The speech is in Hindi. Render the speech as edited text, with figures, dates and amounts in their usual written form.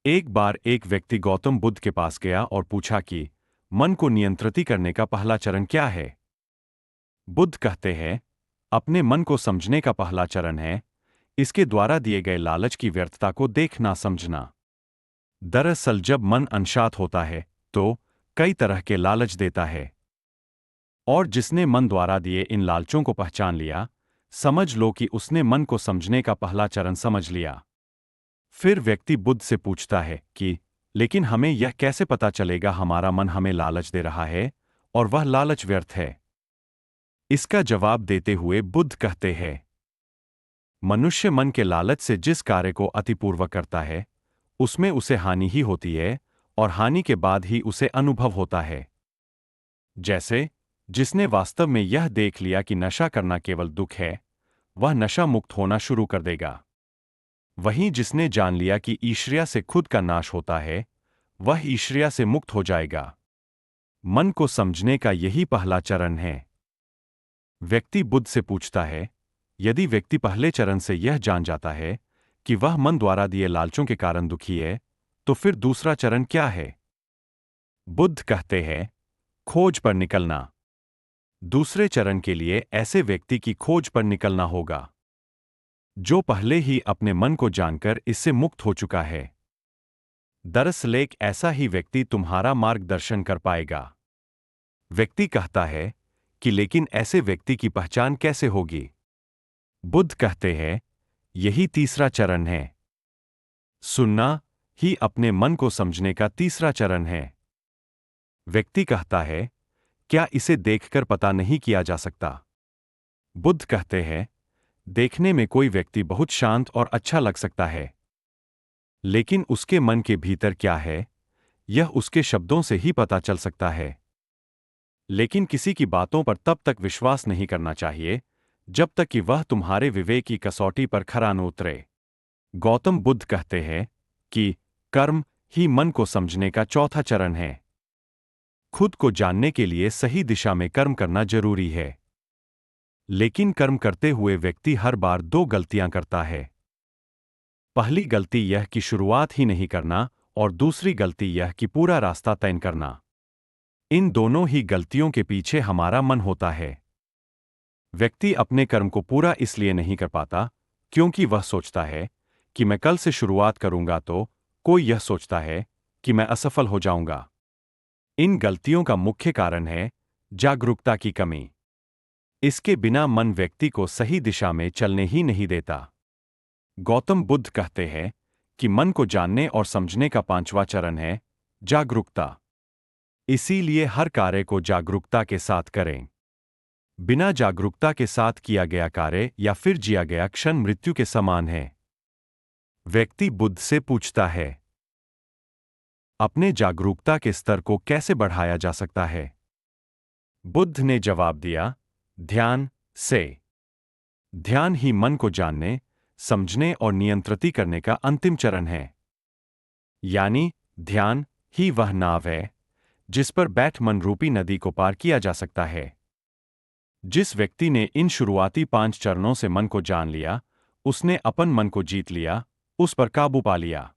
एक बार एक व्यक्ति गौतम बुद्ध के पास गया और पूछा कि मन को नियंत्रित करने का पहला चरण क्या है। बुद्ध कहते हैं, अपने मन को समझने का पहला चरण है इसके द्वारा दिए गए लालच की व्यर्थता को देखना समझना। दरअसल जब मन अनशांत होता है तो कई तरह के लालच देता है, और जिसने मन द्वारा दिए इन लालचों को पहचान लिया, समझ लो कि उसने मन को समझने का पहला चरण समझ लिया। फिर व्यक्ति बुद्ध से पूछता है कि लेकिन हमें यह कैसे पता चलेगा हमारा मन हमें लालच दे रहा है और वह लालच व्यर्थ है। इसका जवाब देते हुए बुद्ध कहते हैं, मनुष्य मन के लालच से जिस कार्य को अतिपूर्वक करता है उसमें उसे हानि ही होती है, और हानि के बाद ही उसे अनुभव होता है। जैसे जिसने वास्तव में यह देख लिया कि नशा करना केवल दुख है, वह नशा मुक्त होना शुरू कर देगा। वहीं जिसने जान लिया कि ईर्ष्या से खुद का नाश होता है, वह ईर्ष्या से मुक्त हो जाएगा। मन को समझने का यही पहला चरण है। व्यक्ति बुद्ध से पूछता है, यदि व्यक्ति पहले चरण से यह जान जाता है कि वह मन द्वारा दिए लालचों के कारण दुखी है, तो फिर दूसरा चरण क्या है। बुद्ध कहते हैं, खोज पर निकलना। दूसरे चरण के लिए ऐसे व्यक्ति की खोज पर निकलना होगा जो पहले ही अपने मन को जानकर इससे मुक्त हो चुका है। दरअसल एक ऐसा ही व्यक्ति तुम्हारा मार्गदर्शन कर पाएगा। व्यक्ति कहता है कि लेकिन ऐसे व्यक्ति की पहचान कैसे होगी। बुद्ध कहते हैं, यही तीसरा चरण है। सुनना ही अपने मन को समझने का तीसरा चरण है। व्यक्ति कहता है, क्या इसे देखकर पता नहीं किया जा सकता। बुद्ध कहते हैं, देखने में कोई व्यक्ति बहुत शांत और अच्छा लग सकता है, लेकिन उसके मन के भीतर क्या है यह उसके शब्दों से ही पता चल सकता है। लेकिन किसी की बातों पर तब तक विश्वास नहीं करना चाहिए जब तक कि वह तुम्हारे विवेक की कसौटी पर खरा न उतरे। गौतम बुद्ध कहते हैं कि कर्म ही मन को समझने का चौथा चरण है। खुद को जानने के लिए सही दिशा में कर्म करना जरूरी है, लेकिन कर्म करते हुए व्यक्ति हर बार दो गलतियां करता है। पहली गलती यह कि शुरुआत ही नहीं करना, और दूसरी गलती यह कि पूरा रास्ता तय करना। इन दोनों ही गलतियों के पीछे हमारा मन होता है। व्यक्ति अपने कर्म को पूरा इसलिए नहीं कर पाता क्योंकि वह सोचता है कि मैं कल से शुरुआत करूंगा, तो कोई यह सोचता है कि मैं असफल हो जाऊंगा। इन गलतियों का मुख्य कारण है जागरूकता की कमी। इसके बिना मन व्यक्ति को सही दिशा में चलने ही नहीं देता। गौतम बुद्ध कहते हैं कि मन को जानने और समझने का पांचवा चरण है जागरूकता। इसीलिए हर कार्य को जागरूकता के साथ करें। बिना जागरूकता के साथ किया गया कार्य या फिर जिया गया क्षण मृत्यु के समान है। व्यक्ति बुद्ध से पूछता है, अपने जागरूकता के स्तर को कैसे बढ़ाया जा सकता है। बुद्ध ने जवाब दिया, ध्यान से। ध्यान ही मन को जानने, समझने और नियंत्रित करने का अंतिम चरण है। यानी ध्यान ही वह नाव है जिस पर बैठ मन रूपी नदी को पार किया जा सकता है। जिस व्यक्ति ने इन शुरुआती 5 चरणों से मन को जान लिया, उसने अपन मन को जीत लिया, उस पर काबू पा लिया।